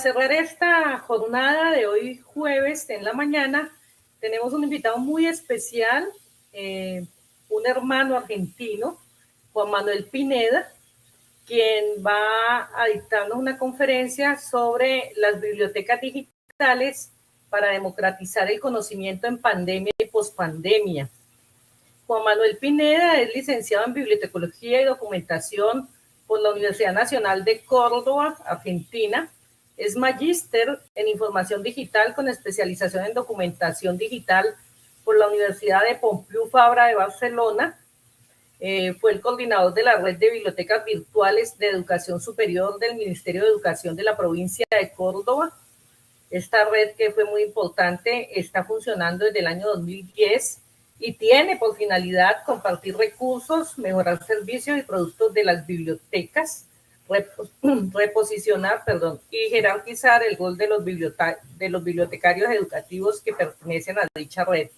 cerrar esta jornada de hoy jueves en la mañana, tenemos un invitado muy especial, un hermano argentino, Juan Manuel Pineda, quien va a dictarnos una conferencia sobre las bibliotecas digitales para democratizar el conocimiento en pandemia y pospandemia. Juan Manuel Pineda es licenciado en Bibliotecología y Documentación por la Universidad Nacional de Córdoba, Argentina. Es magíster en Información Digital con especialización en Documentación Digital por la Universidad de Pompeu Fabra de Barcelona. Fue el coordinador de la red de bibliotecas virtuales de educación superior del Ministerio de Educación de la provincia de Córdoba. Esta red, que fue muy importante, está funcionando desde el año 2010 y tiene por finalidad compartir recursos, mejorar servicios y productos de las bibliotecas, reposicionar y jerarquizar el rol de los bibliotecarios educativos que pertenecen a dicha red.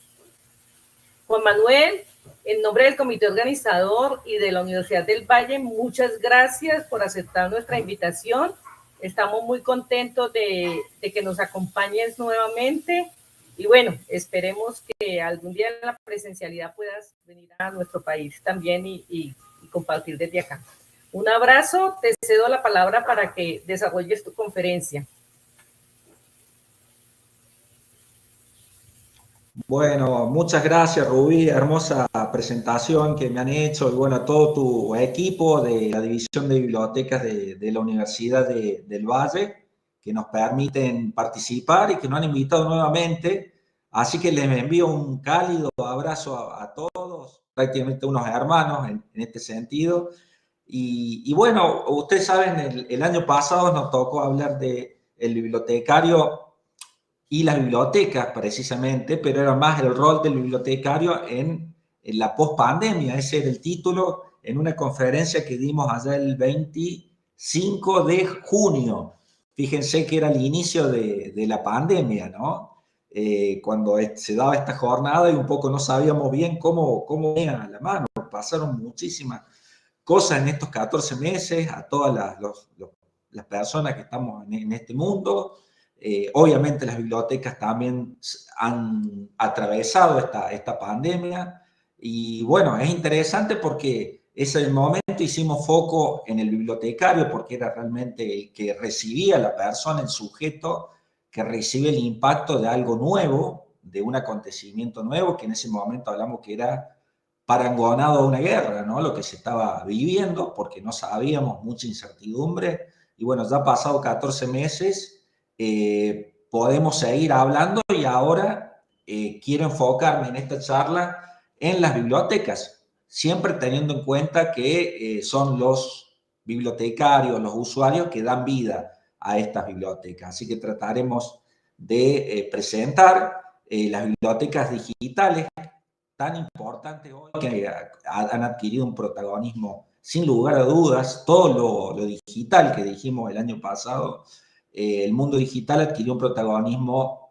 Juan Manuel, en nombre del comité organizador y de la Universidad del Valle, muchas gracias por aceptar nuestra invitación. Estamos muy contentos de que nos acompañes nuevamente y bueno, esperemos que algún día en la presencialidad puedas venir a nuestro país también y compartir desde acá. Un abrazo, te cedo la palabra para que desarrolles tu conferencia. Bueno, muchas gracias, Rubí, hermosa presentación que me han hecho y bueno, a todo tu equipo de la División de Bibliotecas de la Universidad del Valle, que nos permiten participar y que nos han invitado nuevamente. Así que les envío un cálido abrazo a todos, prácticamente unos hermanos en este sentido. Y bueno, ustedes saben, el año pasado nos tocó hablar del bibliotecario y las bibliotecas precisamente, pero era más el rol del bibliotecario en la pospandemia. Ese era el título en una conferencia que dimos allá el 25 de junio. Fíjense que era el inicio de la pandemia, ¿no? Cuando se daba esta jornada y un poco no sabíamos bien cómo venía a la mano. Pasaron muchísimas cosas en estos 14 meses a todas las personas que estamos en este mundo. Obviamente las bibliotecas también han atravesado esta pandemia y bueno, es interesante porque ese momento hicimos foco en el bibliotecario porque era realmente el que recibía la persona, el sujeto que recibe el impacto de algo nuevo, de un acontecimiento nuevo, que en ese momento hablamos que era parangonado a una guerra, ¿no? Lo que se estaba viviendo porque no sabíamos, mucha incertidumbre y bueno, ya ha pasado 14 meses. Podemos seguir hablando y ahora quiero enfocarme en esta charla en las bibliotecas, siempre teniendo en cuenta que son los bibliotecarios, los usuarios que dan vida a estas bibliotecas. Así que trataremos de presentar las bibliotecas digitales tan importantes hoy que han adquirido un protagonismo sin lugar a dudas. Todo lo digital que dijimos el año pasado, el mundo digital adquirió un protagonismo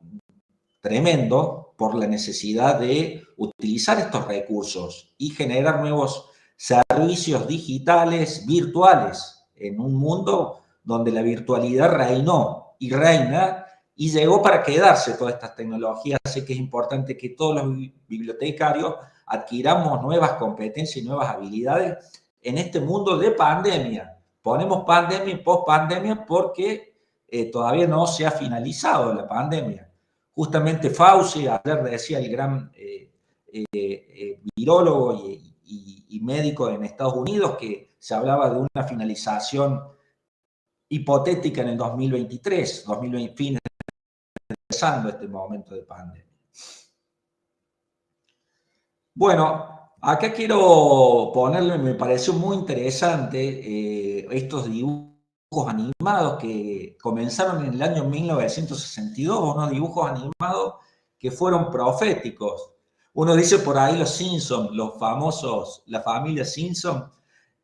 tremendo por la necesidad de utilizar estos recursos y generar nuevos servicios digitales, virtuales, en un mundo donde la virtualidad reinó y reina y llegó para quedarse todas estas tecnologías. Así que es importante que todos los bibliotecarios adquiramos nuevas competencias y nuevas habilidades en este mundo de pandemia. Ponemos pandemia y pospandemia porque todavía no se ha finalizado la pandemia. Justamente Fauci, ayer decía el gran virólogo y médico en Estados Unidos, que se hablaba de una finalización hipotética en el 2023, 2020, finalizando este momento de pandemia. Bueno, acá quiero ponerle, me pareció muy interesante estos dibujos animados que comenzaron en el año 1962, unos dibujos animados que fueron proféticos. Uno dice por ahí los Simpsons, los famosos, la familia Simpson,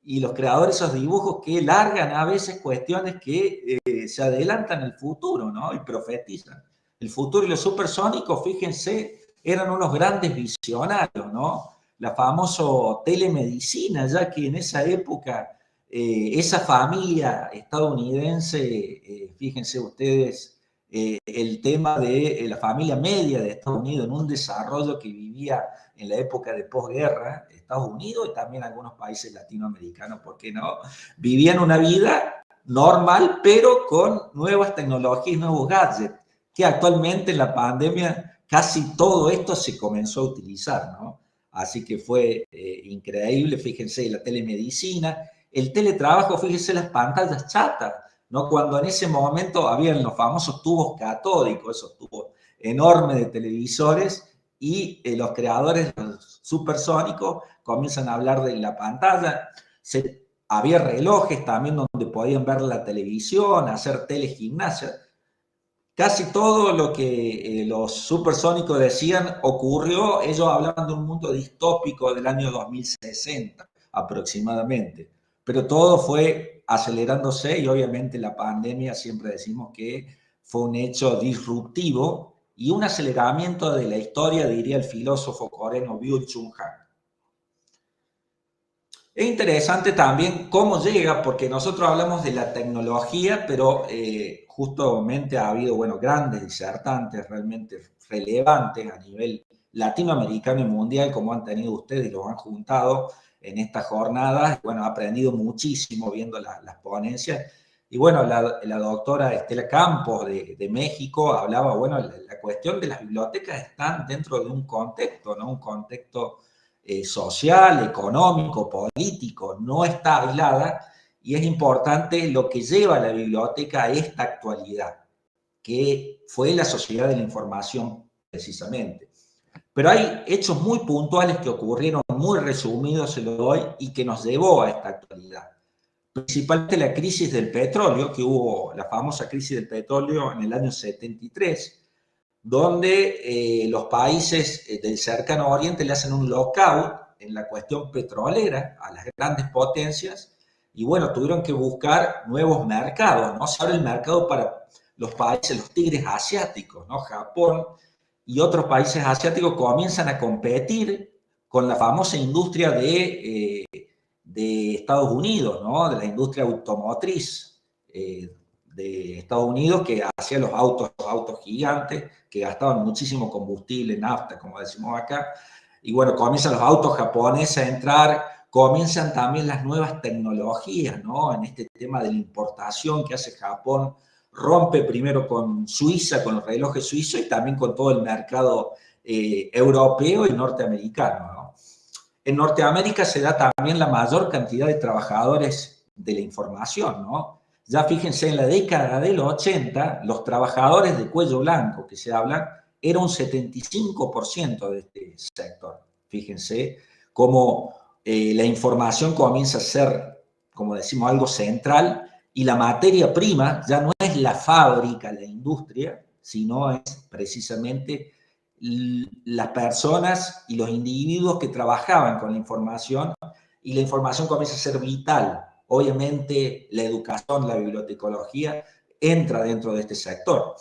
y los creadores de esos dibujos que largan a veces cuestiones que se adelantan al futuro, ¿no? Y profetizan. El futuro y los supersónicos, fíjense, eran unos grandes visionarios, ¿no? La famosa telemedicina, ya que en esa época esa familia estadounidense, fíjense ustedes, el tema de la familia media de Estados Unidos en un desarrollo que vivía en la época de posguerra, Estados Unidos y también algunos países latinoamericanos, ¿por qué no? Vivían una vida normal, pero con nuevas tecnologías y nuevos gadgets, que actualmente en la pandemia casi todo esto se comenzó a utilizar, ¿no? Así que fue increíble, fíjense, la telemedicina, el teletrabajo, fíjense las pantallas chatas, ¿no? Cuando en ese momento habían los famosos tubos catódicos, esos tubos enormes de televisores, y los creadores, los supersónicos, comienzan a hablar de la pantalla. Había relojes también donde podían ver la televisión, hacer telegimnasia. Casi todo lo que los supersónicos decían ocurrió. Ellos hablaban de un mundo distópico del año 2060 aproximadamente, pero todo fue acelerándose y obviamente la pandemia, siempre decimos que fue un hecho disruptivo y un aceleramiento de la historia, diría el filósofo coreano Byung-Chul Han. Es interesante también cómo llega, porque nosotros hablamos de la tecnología, pero justamente ha habido, bueno, grandes disertantes realmente relevantes a nivel latinoamericano y mundial, como han tenido ustedes y los han juntado en estas jornadas. Bueno, he aprendido muchísimo viendo las ponencias. Y bueno, la doctora Estela Campos de México hablaba, bueno, la cuestión de las bibliotecas están dentro de un contexto, ¿no? Un contexto social, económico, político, no está aislada y es importante lo que lleva a la biblioteca a esta actualidad, que fue la sociedad de la información precisamente. Pero hay hechos muy puntuales que ocurrieron, muy resumidos se lo doy, y que nos llevó a esta actualidad. Principalmente la crisis del petróleo, que hubo la famosa crisis del petróleo en el año 73, donde los países del cercano oriente le hacen un lockout en la cuestión petrolera a las grandes potencias y bueno, tuvieron que buscar nuevos mercados, ¿no? Se abre el mercado para los países, los tigres asiáticos, ¿no? Japón y otros países asiáticos comienzan a competir con la famosa industria de Estados Unidos, ¿no? De la industria automotriz de Estados Unidos, que hacía los autos gigantes, que gastaban muchísimo combustible, nafta, como decimos acá. Y bueno, comienzan los autos japoneses a entrar, comienzan también las nuevas tecnologías, ¿no? En este tema de la importación que hace Japón, rompe primero con Suiza, con los relojes suizos y también con todo el mercado europeo y norteamericano, ¿no? En Norteamérica se da también la mayor cantidad de trabajadores de la información, ¿no? Ya fíjense, en la década del 80, los trabajadores de cuello blanco que se hablan, era un 75% de este sector. Fíjense cómo la información comienza a ser, como decimos, algo central y la materia prima ya no es la fábrica, la industria, sino es precisamente las personas y los individuos que trabajaban con la información, y la información comienza a ser vital. Obviamente la educación, la bibliotecología entra dentro de este sector.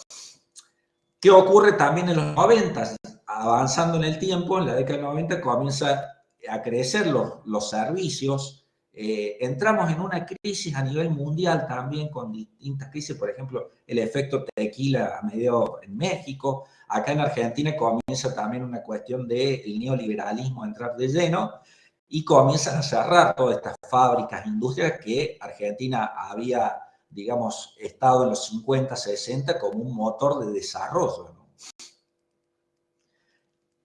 ¿Qué ocurre también en los 90? Avanzando en el tiempo, en la década del 90 comienza a crecer los servicios. Entramos en una crisis a nivel mundial también, con distintas crisis, por ejemplo, el efecto tequila a mediados en México. Acá en Argentina comienza también una cuestión del neoliberalismo a entrar de lleno y comienzan a cerrar todas estas fábricas, industrias que Argentina había, digamos, estado en los 50, 60 como un motor de desarrollo, ¿no?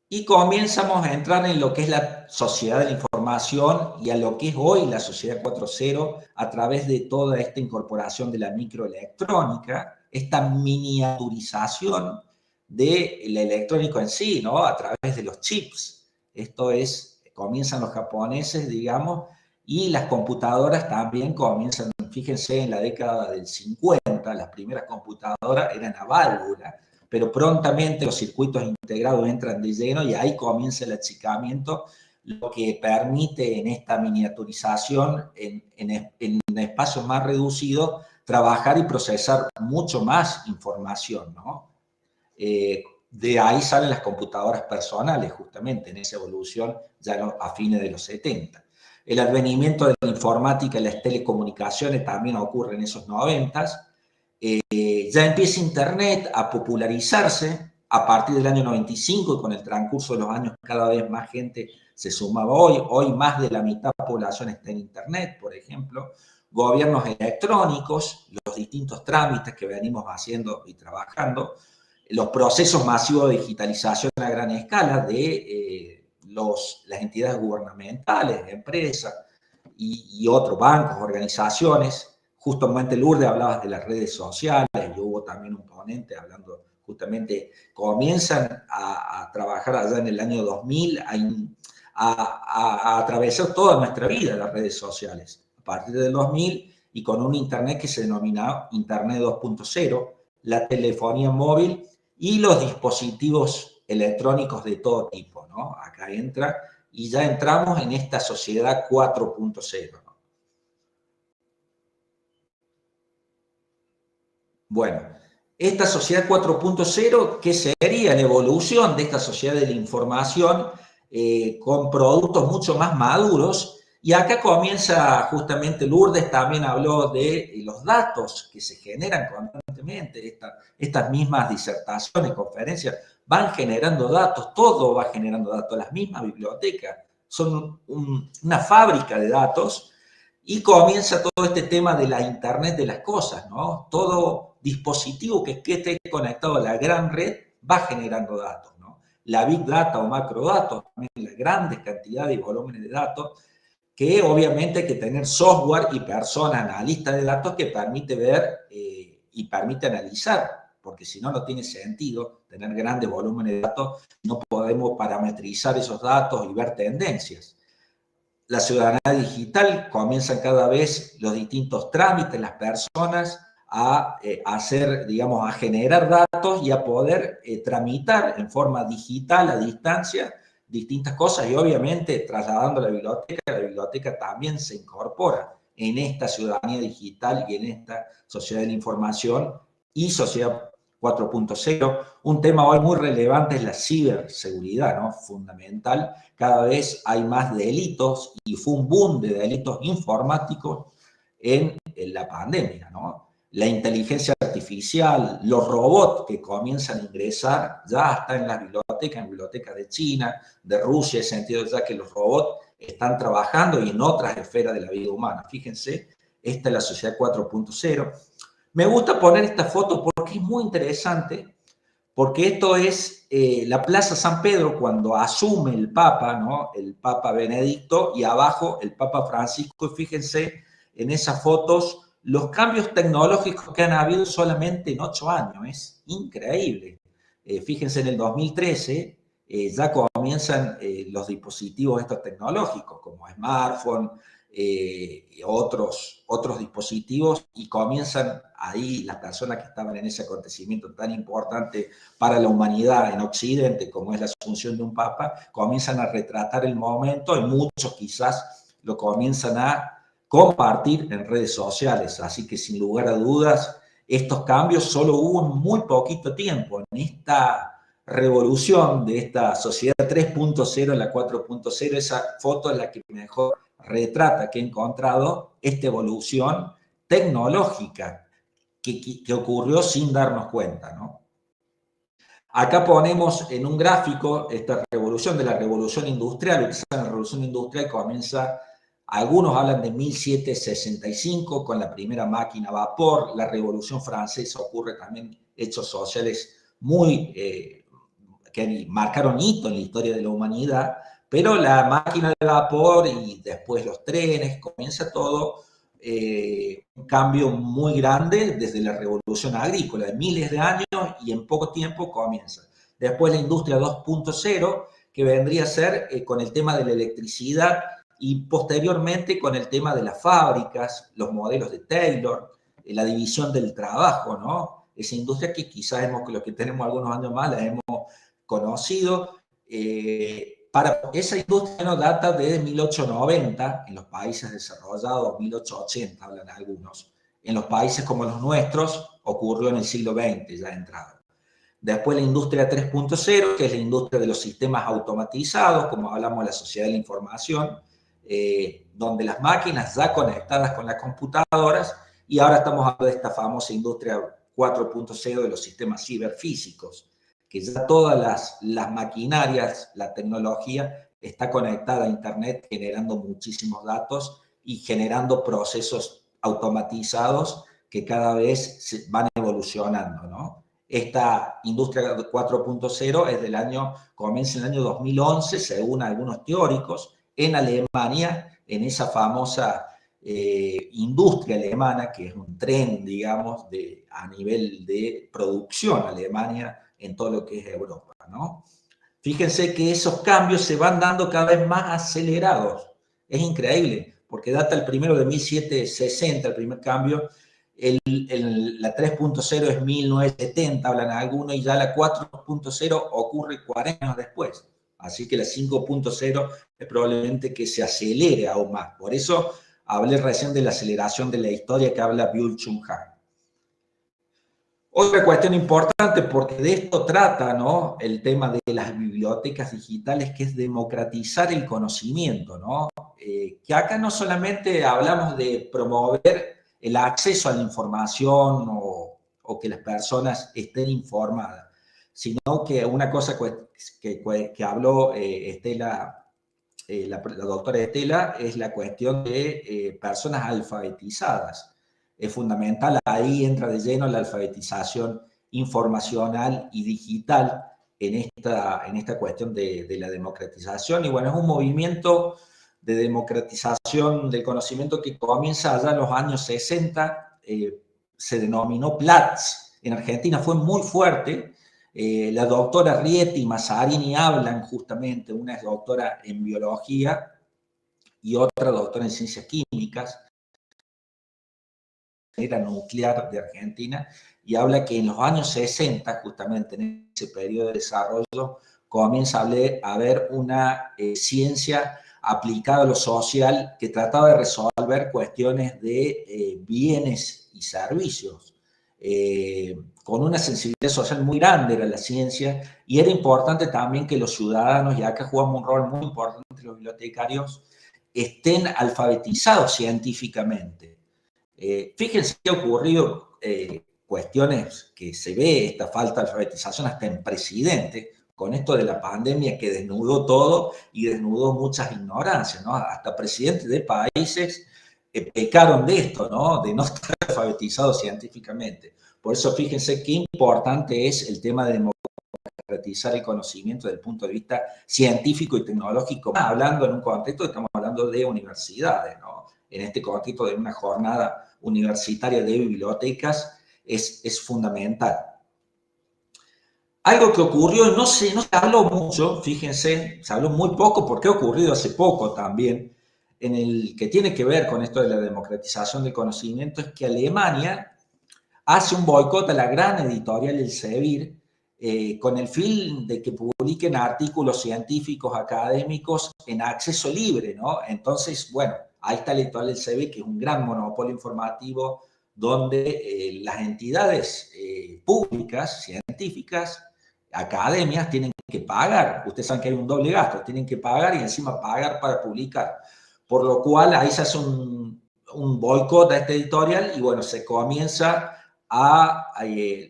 Y comenzamos a entrar en lo que es la sociedad de la información y a lo que es hoy la sociedad 4.0 a través de toda esta incorporación de la microelectrónica, esta miniaturización del electrónico en sí, ¿no? A través de los chips. Esto es, comienzan los japoneses, digamos, y las computadoras también comienzan, fíjense, en la década del 50, las primeras computadoras eran a válvula, pero prontamente los circuitos integrados entran de lleno y ahí comienza el achicamiento, lo que permite en esta miniaturización, en espacios más reducidos, trabajar y procesar mucho más información, ¿no? De ahí salen las computadoras personales, justamente en esa evolución ya a fines de los 70. El advenimiento de la informática y las telecomunicaciones también ocurre en esos 90s. Ya empieza Internet a popularizarse a partir del año 95 y con el transcurso de los años cada vez más gente se sumaba hoy. Hoy más de la mitad de la población está en Internet, por ejemplo. Gobiernos electrónicos, los distintos trámites que venimos haciendo y trabajando, los procesos masivos de digitalización a gran escala de las entidades gubernamentales, empresas y otros bancos, organizaciones. Justamente Lourdes hablabas de las redes sociales, y hubo también un ponente hablando justamente, comienzan a trabajar allá en el año 2000, a atravesar toda nuestra vida las redes sociales, a partir del 2000 y con un Internet que se denomina Internet 2.0, la telefonía móvil y los dispositivos electrónicos de todo tipo, ¿no? Acá entra y ya entramos en esta sociedad 4.0. Bueno, esta sociedad 4.0, ¿qué sería la evolución de esta sociedad de la información con productos mucho más maduros? Y acá comienza justamente Lourdes, también habló de los datos que se generan constantemente, estas mismas disertaciones, conferencias, van generando datos, todo va generando datos, las mismas bibliotecas son una fábrica de datos. Y comienza todo este tema de la Internet de las cosas, ¿no? Todo dispositivo que esté conectado a la gran red va generando datos, ¿no? La Big Data o macrodatos, también la grandes cantidades y volúmenes de datos, que obviamente hay que tener software y personas analistas de datos que permite ver y permite analizar, porque si no, no tiene sentido tener grandes volúmenes de datos, no podemos parametrizar esos datos y ver tendencias. La ciudadanía digital, comienzan cada vez los distintos trámites, las personas a hacer, digamos, a generar datos y a poder tramitar en forma digital, a distancia, distintas cosas y obviamente trasladando la biblioteca también se incorpora en esta ciudadanía digital y en esta sociedad de la información y sociedad 4.0. Un tema hoy muy relevante es la ciberseguridad, ¿no? Fundamental. Cada vez hay más delitos y fue un boom de delitos informáticos en la pandemia, ¿no? La inteligencia artificial, los robots que comienzan a ingresar ya están en bibliotecas de China, de Rusia, en el sentido ya que los robots están trabajando y en otras esferas de la vida humana. Fíjense, esta es la sociedad 4.0. Me gusta poner esta foto porque es muy interesante, porque esto es la Plaza San Pedro cuando asume el Papa, ¿no? El Papa Benedicto, y abajo el Papa Francisco. Y fíjense en esas fotos los cambios tecnológicos que han habido solamente en 8 años. Es increíble. Fíjense en el 2013 ya comienzan los dispositivos estos tecnológicos, como smartphone, otros dispositivos, y comienzan ahí las personas que estaban en ese acontecimiento tan importante para la humanidad en Occidente, como es la asunción de un papa, comienzan a retratar el momento y muchos quizás lo comienzan a compartir en redes sociales. Así que sin lugar a dudas, estos cambios solo hubo en muy poquito tiempo. En esta revolución de esta sociedad 3.0 a la 4.0, esa foto es la que mejor retrata que he encontrado esta evolución tecnológica que ocurrió sin darnos cuenta, ¿no? Acá ponemos en un gráfico esta revolución de la revolución industrial. La revolución industrial comienza, algunos hablan de 1765 con la primera máquina a vapor. La revolución francesa ocurre también hechos sociales muy que marcaron hito en la historia de la humanidad, pero la máquina de vapor y después los trenes, comienza todo un cambio muy grande desde la revolución agrícola, de miles de años, y en poco tiempo comienza. Después la industria 2.0, que vendría a ser con el tema de la electricidad y posteriormente con el tema de las fábricas, los modelos de Taylor, la división del trabajo, ¿no? Esa industria que quizás los que tenemos algunos años más la hemos conocido. Para esa industria no data de 1890 en los países desarrollados, 1880 hablan algunos. En los países como los nuestros ocurrió en el siglo XX ya entrado. Después la industria 3.0, que es la industria de los sistemas automatizados, como hablamos de la sociedad de la información, donde las máquinas ya conectadas con las computadoras, y ahora estamos hablando de esta famosa industria 4.0 de los sistemas ciberfísicos, que ya todas las maquinarias, la tecnología está conectada a Internet, generando muchísimos datos y generando procesos automatizados que cada vez van evolucionando, ¿no? Esta industria 4.0 es comienza en el año 2011, según algunos teóricos, en Alemania, en esa famosa industria alemana, que es un tren, digamos, a nivel de producción Alemania en todo lo que es Europa, ¿no? Fíjense que esos cambios se van dando cada vez más acelerados. Es increíble, porque data el primero de 1760, el primer cambio. La 3.0 es 1970, hablan algunos, y ya la 4.0 ocurre 40 años después. Así que la 5.0 es probablemente que se acelere aún más. Por eso hablé recién de la aceleración de la historia que habla Byung-Chul Han. Otra cuestión importante, porque de esto trata, ¿no?, el tema de las bibliotecas digitales, que es democratizar el conocimiento, ¿no? Que acá no solamente hablamos de promover el acceso a la información o que las personas estén informadas, sino que una cosa que habló Estela, la doctora Estela, es la cuestión de personas alfabetizadas. Es fundamental, ahí entra de lleno la alfabetización informacional y digital en esta cuestión de la democratización. Y bueno, es un movimiento de democratización del conocimiento que comienza allá en los años 60, se denominó Platz. En Argentina fue muy fuerte. La doctora Rieti y Mazzarini hablan justamente, una es doctora en biología y otra doctora en ciencias químicas, era nuclear de Argentina, y habla que en los años 60, justamente en ese periodo de desarrollo, comienza a haber una ciencia aplicada a lo social que trataba de resolver cuestiones de bienes y servicios. Con una sensibilidad social muy grande era la ciencia, y era importante también que los ciudadanos, y acá jugamos un rol muy importante los bibliotecarios, estén alfabetizados científicamente. Fíjense que ha ocurrido cuestiones que se ve esta falta de alfabetización hasta en presidente, con esto de la pandemia que desnudó todo y desnudó muchas ignorancias, ¿no? Hasta presidentes de países pecaron de esto, ¿no?, de no estar alfabetizados científicamente. Por eso fíjense qué importante es el tema de democratizar el conocimiento desde el punto de vista científico y tecnológico, hablando en un contexto, estamos hablando de universidades, ¿no? En este contexto de una jornada universitaria de bibliotecas es fundamental. Algo que ocurrió, no se habló mucho, fíjense, se habló muy poco porque ha ocurrido hace poco también, en el que tiene que ver con esto de la democratización del conocimiento, es que Alemania hace un boicot a la gran editorial Elsevier, con el fin de que publiquen artículos científicos académicos en acceso libre, ¿no? Entonces, bueno, ahí está la editorial Elsevier, que es un gran monopolio informativo donde las entidades públicas, científicas, academias, tienen que pagar. Ustedes saben que hay un doble gasto, tienen que pagar y encima pagar para publicar. Por lo cual ahí se hace un boicot a esta editorial y bueno, se comienza a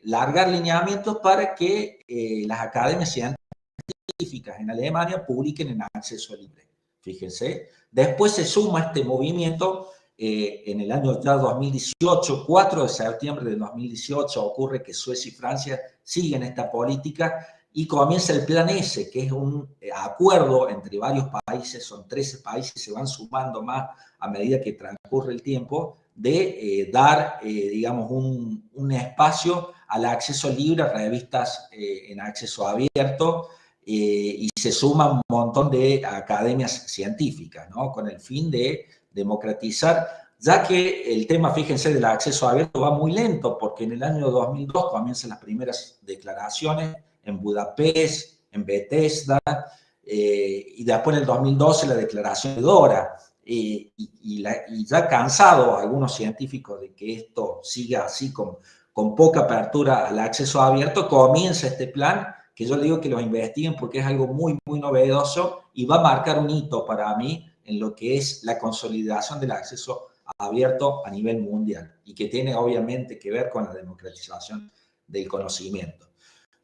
largar lineamientos para que las academias científicas en Alemania publiquen en acceso libre. Fíjense. Después se suma este movimiento en el año ya 2018, 4 de septiembre de 2018, ocurre que Suecia y Francia siguen esta política y comienza el Plan S, que es un acuerdo entre varios países, son 13 países, se van sumando más a medida que transcurre el tiempo, de dar, digamos, un espacio al acceso libre a revistas en acceso abierto, y se suma un montón de academias científicas, ¿no?, con el fin de democratizar, ya que el tema, fíjense, del acceso abierto va muy lento, porque en el año 2002 comienzan las primeras declaraciones en Budapest, en Bethesda, y después en el 2012 la declaración de Dora. Y ya cansados algunos científicos de que esto siga así con poca apertura al acceso abierto, comienza este plan, que yo le digo que lo investiguen porque es algo muy, muy novedoso y va a marcar un hito para mí en lo que es la consolidación del acceso abierto a nivel mundial y que tiene obviamente que ver con la democratización del conocimiento.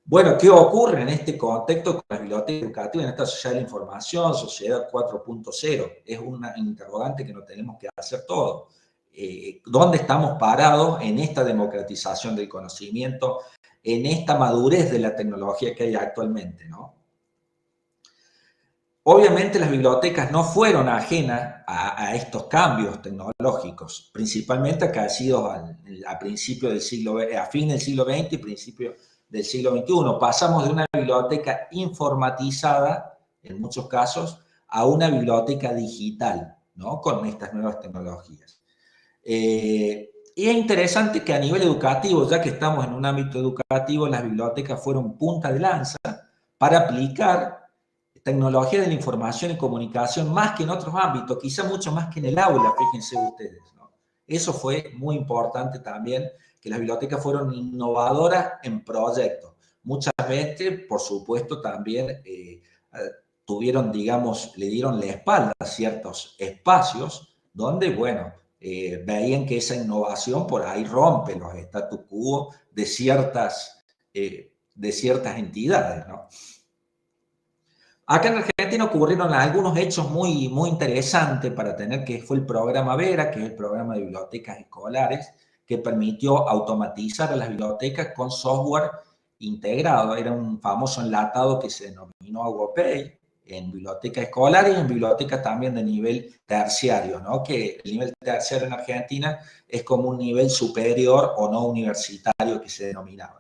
Bueno, ¿qué ocurre en este contexto con las bibliotecas educativas, en esta sociedad de la información, sociedad 4.0? Es una interrogante que nos tenemos que hacer todos. ¿Dónde estamos parados en esta democratización del conocimiento, en esta madurez de la tecnología que hay actualmente, ¿no? Obviamente las bibliotecas no fueron ajenas a estos cambios tecnológicos, principalmente acaecidos a principios del siglo, a fin del siglo XX y principios del siglo XXI. Pasamos de una biblioteca informatizada, en muchos casos, a una biblioteca digital, ¿no? Con estas nuevas tecnologías. Y es interesante que a nivel educativo, ya que estamos en un ámbito educativo, las bibliotecas fueron punta de lanza para aplicar tecnología de la información y comunicación más que en otros ámbitos, quizá mucho más que en el aula, fíjense ustedes, ¿no? Eso fue muy importante también, que las bibliotecas fueron innovadoras en proyectos. Muchas veces, por supuesto, también tuvieron, digamos, le dieron la espalda a ciertos espacios donde, bueno, veían que esa innovación por ahí rompe los status quo de ciertas entidades, ¿no? Acá en Argentina ocurrieron algunos hechos muy, muy interesantes para tener, que fue el programa Vera, que es el programa de bibliotecas escolares, que permitió automatizar a las bibliotecas con software integrado. Era un famoso enlatado que se denominó AguaPay en bibliotecas escolares y en bibliotecas también de nivel terciario, ¿no? Que el nivel terciario en Argentina es como un nivel superior o no universitario que se denominaba.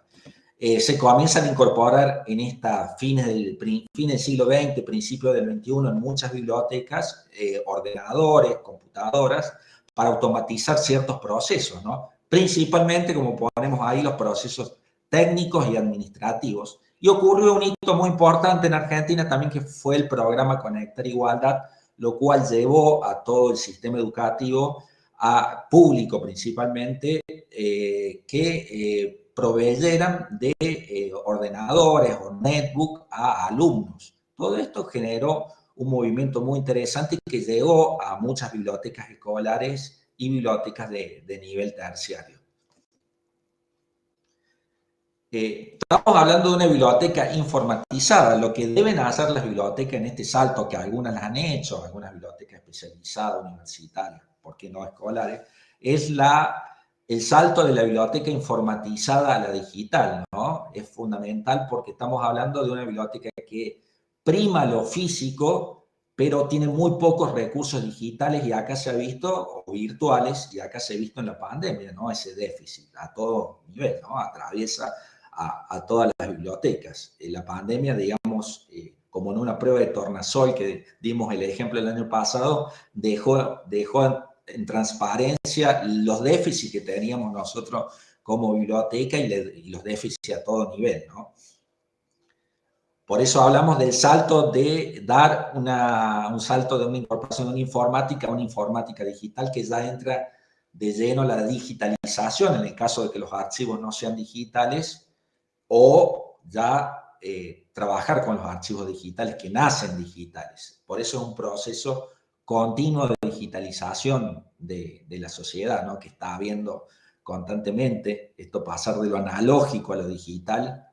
Se comienzan a incorporar en esta fin del siglo XX, principio del XXI, en muchas bibliotecas, ordenadores, computadoras, para automatizar ciertos procesos, ¿no? Principalmente, como ponemos ahí, los procesos técnicos y administrativos. Y ocurrió un hito muy importante en Argentina también, que fue el programa Conectar Igualdad, lo cual llevó a todo el sistema educativo, a público principalmente, que proveyeran de ordenadores o netbook a alumnos. Todo esto generó un movimiento muy interesante que llegó a muchas bibliotecas escolares y bibliotecas de nivel terciario. Estamos hablando de una biblioteca informatizada. Lo que deben hacer las bibliotecas en este salto, que algunas las han hecho, algunas bibliotecas especializadas, universitarias, ¿por qué no escolares?, es el salto de la biblioteca informatizada a la digital, ¿no? Es fundamental porque estamos hablando de una biblioteca que prima lo físico, pero tiene muy pocos recursos digitales, y acá se ha visto, o virtuales, y acá se ha visto en la pandemia, ¿no? Ese déficit a todo nivel, ¿no? Atraviesa a todas las bibliotecas. La pandemia, digamos, como en una prueba de tornasol que dimos el ejemplo el año pasado, dejó en transparencia los déficits que teníamos nosotros como biblioteca y los déficits a todo nivel, ¿no? Por eso hablamos del salto de dar un salto de una incorporación de una informática digital, que ya entra de lleno la digitalización, en el caso de que los archivos no sean digitales, o ya trabajar con los archivos digitales que nacen digitales. Por eso es un proceso continuo de digitalización de la sociedad, ¿no? Que está habiendo constantemente, esto pasar de lo analógico a lo digital.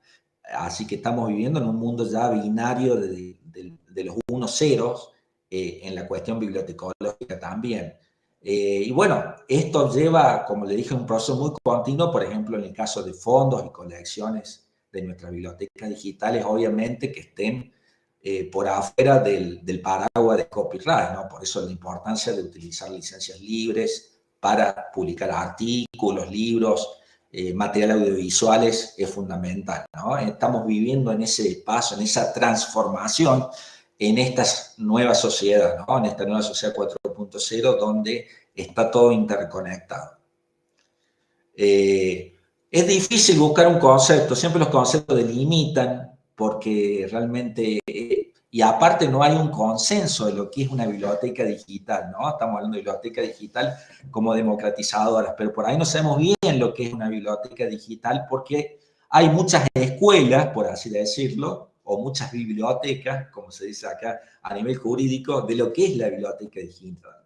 Así que estamos viviendo en un mundo ya binario de los unos ceros en la cuestión bibliotecológica también. Y bueno, esto lleva, como le dije, un proceso muy continuo. Por ejemplo, en el caso de fondos y colecciones de nuestras bibliotecas digitales, obviamente que estén por afuera del paraguas de copyright, ¿no? Por eso la importancia de utilizar licencias libres para publicar artículos, libros, material audiovisuales es fundamental, ¿no? Estamos viviendo en ese paso, en esa transformación, en esta nueva sociedad, ¿no? En esta nueva sociedad 4.0, donde está todo interconectado. Es difícil buscar un concepto, siempre los conceptos delimitan, porque realmente, y aparte no hay un consenso de lo que es una biblioteca digital, ¿no? Estamos hablando de biblioteca digital como democratizadoras, pero por ahí no sabemos bien lo que es una biblioteca digital, porque hay muchas escuelas, por así decirlo, o muchas bibliotecas, como se dice acá a nivel jurídico, de lo que es la biblioteca digital.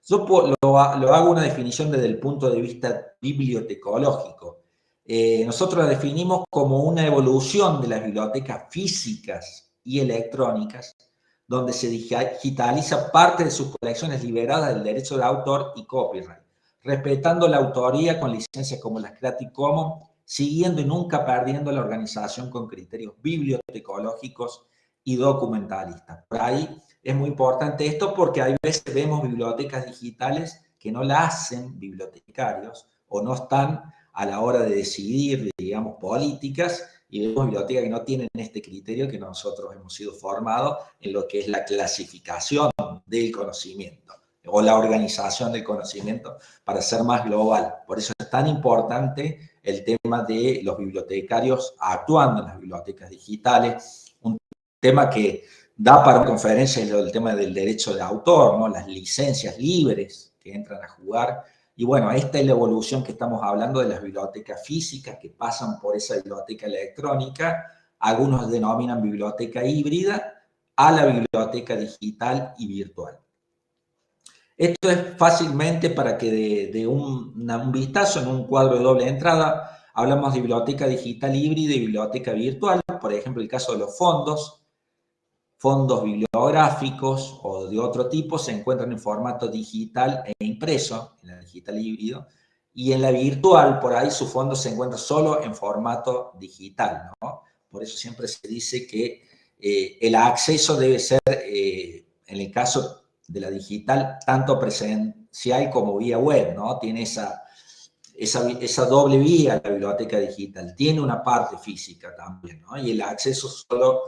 Yo lo hago una definición desde el punto de vista bibliotecológico. Nosotros la definimos como una evolución de las bibliotecas físicas y electrónicas, donde se digitaliza parte de sus colecciones liberadas del derecho de autor y copyright, respetando la autoría con licencias como las Creative Commons, siguiendo y nunca perdiendo la organización con criterios bibliotecológicos y documentalistas. Por ahí es muy importante esto porque hay veces vemos bibliotecas digitales que no la hacen bibliotecarios o no están a la hora de decidir, digamos, políticas, y vemos bibliotecas que no tienen este criterio que nosotros hemos sido formados en lo que es la clasificación del conocimiento o la organización del conocimiento para ser más global. Por eso es tan importante el tema de los bibliotecarios actuando en las bibliotecas digitales, un tema que da para una conferencia el tema del derecho de autor, ¿no? Las licencias libres que entran a jugar. Y bueno, esta es la evolución que estamos hablando de las bibliotecas físicas que pasan por esa biblioteca electrónica. Algunos denominan biblioteca híbrida a la biblioteca digital y virtual. Esto es fácilmente para que de un vistazo en un cuadro de doble entrada, hablamos de biblioteca digital híbrida y biblioteca virtual. Por ejemplo, el caso de los fondos bibliográficos o de otro tipo se encuentran en formato digital e impreso, en la digital híbrido, y en la virtual, por ahí su fondo se encuentra solo en formato digital, ¿no? Por eso siempre se dice que el acceso debe ser, en el caso de la digital, tanto presencial como vía web, ¿no? Tiene esa doble vía la biblioteca digital. Tiene una parte física también, ¿no? Y el acceso solo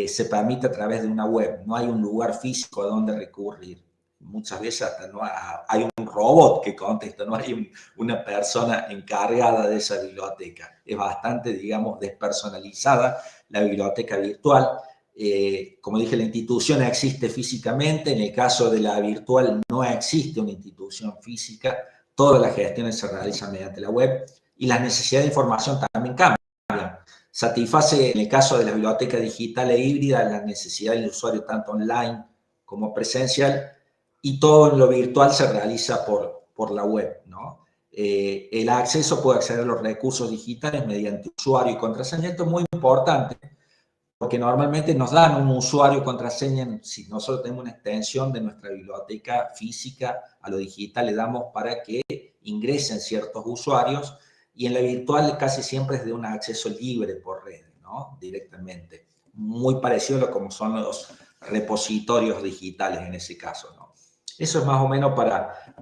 se permite a través de una web. No hay un lugar físico a donde recurrir. Muchas veces hasta no hay un robot que contesta, no hay una persona encargada de esa biblioteca. Es bastante, digamos, despersonalizada la biblioteca virtual. Como dije, la institución existe físicamente. En el caso de la virtual no existe una institución física. Todas las gestiones se realizan mediante la web y las necesidades de información también cambian. Satisface, en el caso de la biblioteca digital e híbrida, las necesidades del usuario tanto online como presencial, y todo en lo virtual se realiza por la web, ¿no? El acceso puede acceder a los recursos digitales mediante usuario y contraseña. Esto es muy importante porque normalmente nos dan un usuario y contraseña. Si nosotros tenemos una extensión de nuestra biblioteca física a lo digital, le damos para que ingresen ciertos usuarios, y en la virtual casi siempre es de un acceso libre por red, ¿no? Directamente. Muy parecido a lo como son los repositorios digitales en ese caso, ¿no? Eso es más o menos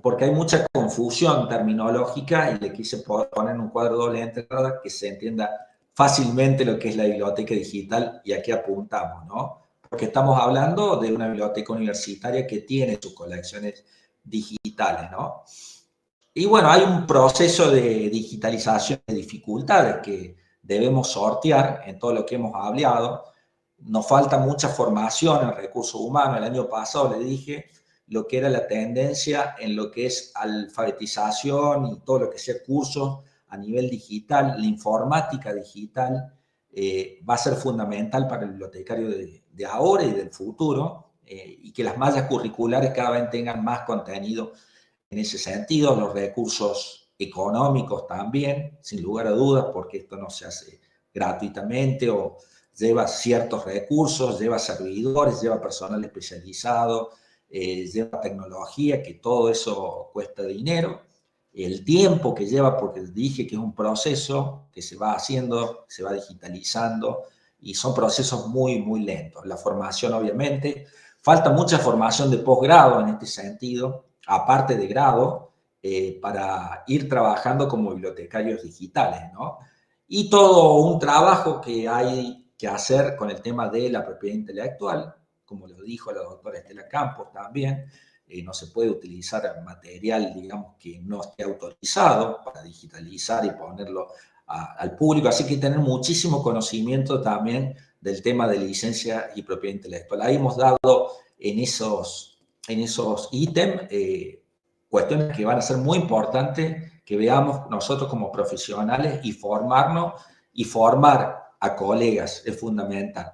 porque hay mucha confusión terminológica y le quise poner en un cuadro doble entrada que se entienda fácilmente lo que es la biblioteca digital y a qué apuntamos, ¿no? Porque estamos hablando de una biblioteca universitaria que tiene sus colecciones digitales, ¿no? Y bueno, hay un proceso de digitalización de dificultades que debemos sortear en todo lo que hemos hablado. Nos falta mucha formación en recursos humanos. El año pasado le dije lo que era la tendencia en lo que es alfabetización y todo lo que sea cursos a nivel digital. La informática digital va a ser fundamental para el bibliotecario de ahora y del futuro, y que las mallas curriculares cada vez tengan más contenido en ese sentido. Los recursos económicos también, sin lugar a dudas, porque esto no se hace gratuitamente, o lleva ciertos recursos, lleva servidores, lleva personal especializado, lleva tecnología, que todo eso cuesta dinero. El tiempo que lleva, porque dije que es un proceso que se va haciendo, se va digitalizando, y son procesos muy, muy lentos. La formación, obviamente, falta mucha formación de posgrado en este sentido, aparte de grado, para ir trabajando como bibliotecarios digitales, ¿no? Y todo un trabajo que hay que hacer con el tema de la propiedad intelectual, como lo dijo la doctora Estela Campos también. No se puede utilizar material, digamos, que no esté autorizado para digitalizar y ponerlo al público. Así que tener muchísimo conocimiento también del tema de licencia y propiedad intelectual. Ahí hemos dado en esos ítems cuestiones que van a ser muy importantes que veamos nosotros como profesionales, y formarnos y formar a colegas es fundamental.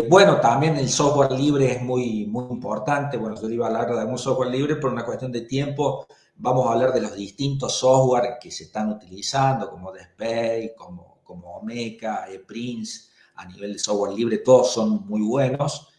Bueno, también el software libre es muy, muy importante. Bueno, yo iba a hablar de un software libre por una cuestión de tiempo. Vamos a hablar de los distintos software que se están utilizando, como DSpace, como Omeka, Prince, a nivel de software libre, todos son muy buenos,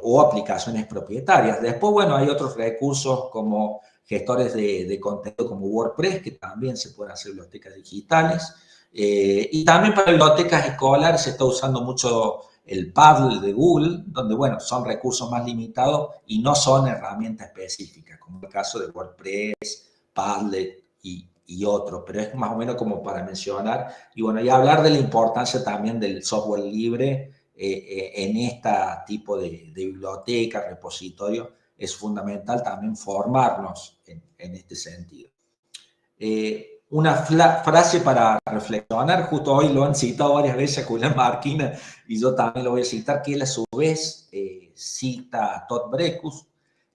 o aplicaciones propietarias. Después, bueno, hay otros recursos como gestores de contenido como WordPress, que también se pueden hacer bibliotecas digitales. Y también para bibliotecas escolares se está usando mucho el Paddle de Google, donde, bueno, son recursos más limitados y no son herramientas específicas, como el caso de WordPress, Padlet y otros, pero es más o menos como para mencionar, y bueno, y hablar de la importancia también del software libre en este tipo de biblioteca, repositorio, es fundamental también formarnos en este sentido. Una frase para reflexionar, justo hoy lo han citado varias veces a Julián Marquina y yo también lo voy a citar, que él a su vez cita a Todd Breckus,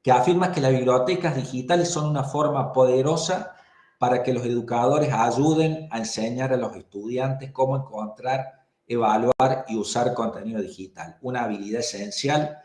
que afirma que las bibliotecas digitales son una forma poderosa para que los educadores ayuden a enseñar a los estudiantes cómo encontrar, evaluar y usar contenido digital, una habilidad esencial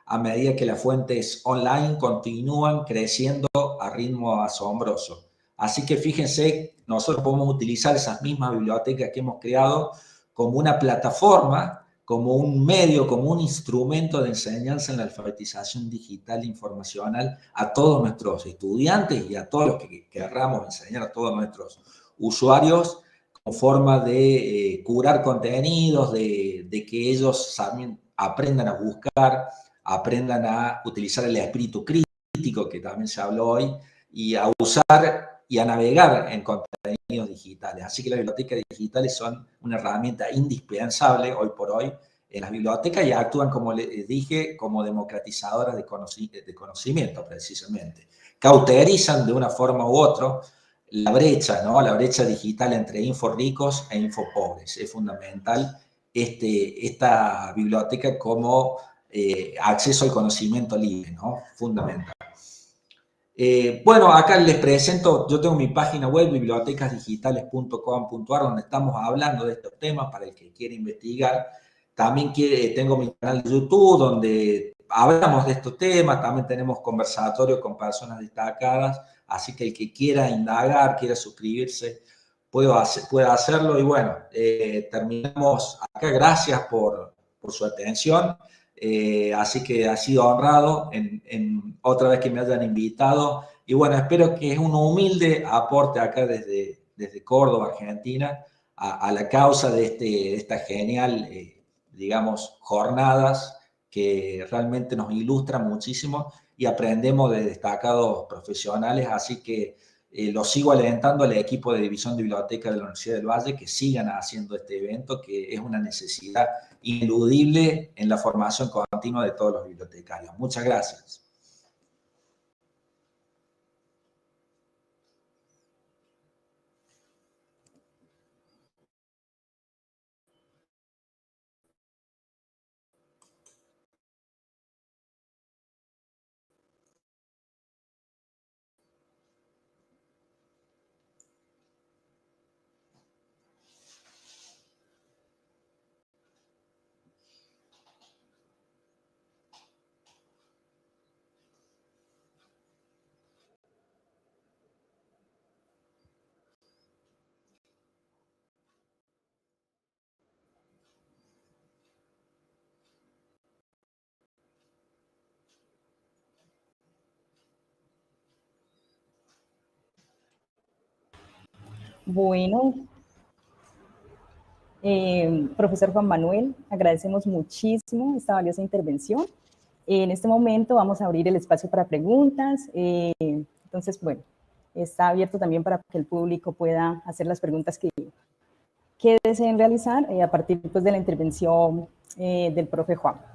a medida que las fuentes online continúan creciendo a ritmo asombroso. Así que fíjense, nosotros podemos utilizar esas mismas bibliotecas que hemos creado como una plataforma, como un medio, como un instrumento de enseñanza en la alfabetización digital e informacional a todos nuestros estudiantes y a todos los que querramos enseñar a todos nuestros usuarios como forma de curar contenidos, de que ellos también aprendan a buscar, aprendan a utilizar el espíritu crítico, que también se habló hoy, y a usar y a navegar en contenidos digitales. Así que las bibliotecas digitales son una herramienta indispensable hoy por hoy en las bibliotecas y actúan, como les dije, como democratizadoras de conocimiento, precisamente. Cauterizan de una forma u otra la brecha, ¿no? La brecha digital entre info-ricos e info-pobres. Es fundamental esta biblioteca como acceso al conocimiento libre, ¿no? Fundamental. Bueno, acá les presento, yo tengo mi página web, bibliotecasdigitales.com.ar, donde estamos hablando de estos temas para el que quiere investigar. También tengo mi canal de YouTube, donde hablamos de estos temas, también tenemos conversatorios con personas destacadas, así que el que quiera indagar, quiera suscribirse, puede hacerlo. Y bueno, terminamos acá. Gracias por su atención. Así que ha sido honrado en otra vez que me hayan invitado. Y bueno, espero que es un humilde aporte acá desde Córdoba, Argentina, a la causa de esta genial, digamos, jornadas que realmente nos ilustran muchísimo y aprendemos de destacados profesionales. Así que los sigo alentando al equipo de División de Biblioteca de la Universidad del Valle que sigan haciendo este evento, que es una necesidad ineludible en la formación continua de todos los bibliotecarios. Muchas gracias. Bueno, profesor Juan Manuel, agradecemos muchísimo esta valiosa intervención. En este momento vamos a abrir el espacio para preguntas. Entonces, bueno, está abierto también para que el público pueda hacer las preguntas que deseen realizar a partir pues, de la intervención del profe Juan.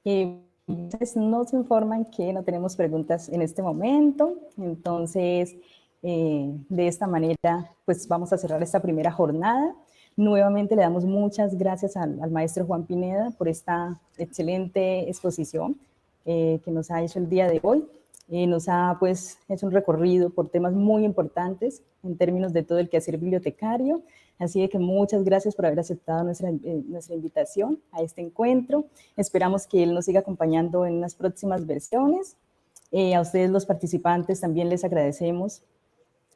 Entonces nos informan que no tenemos preguntas en este momento, entonces de esta manera pues vamos a cerrar esta primera jornada. Nuevamente le damos muchas gracias al maestro Juan Pineda por esta excelente exposición que nos ha hecho el día de hoy. Nos ha pues hecho un recorrido por temas muy importantes en términos de todo el quehacer bibliotecario. Así que muchas gracias por haber aceptado nuestra invitación a este encuentro. Esperamos que él nos siga acompañando en unas próximas versiones. A ustedes los participantes también les agradecemos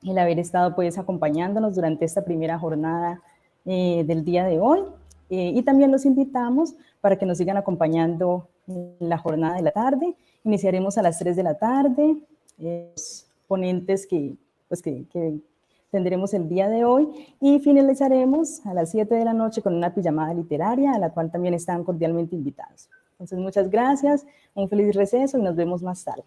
el haber estado pues acompañándonos durante esta primera jornada del día de hoy. Y también los invitamos para que nos sigan acompañando en la jornada de la tarde. Iniciaremos a las 3 de la tarde. Los ponentes que tendremos el día de hoy y finalizaremos a las 7 de la noche con una pijamada literaria a la cual también están cordialmente invitados. Entonces, muchas gracias, un feliz receso y nos vemos más tarde.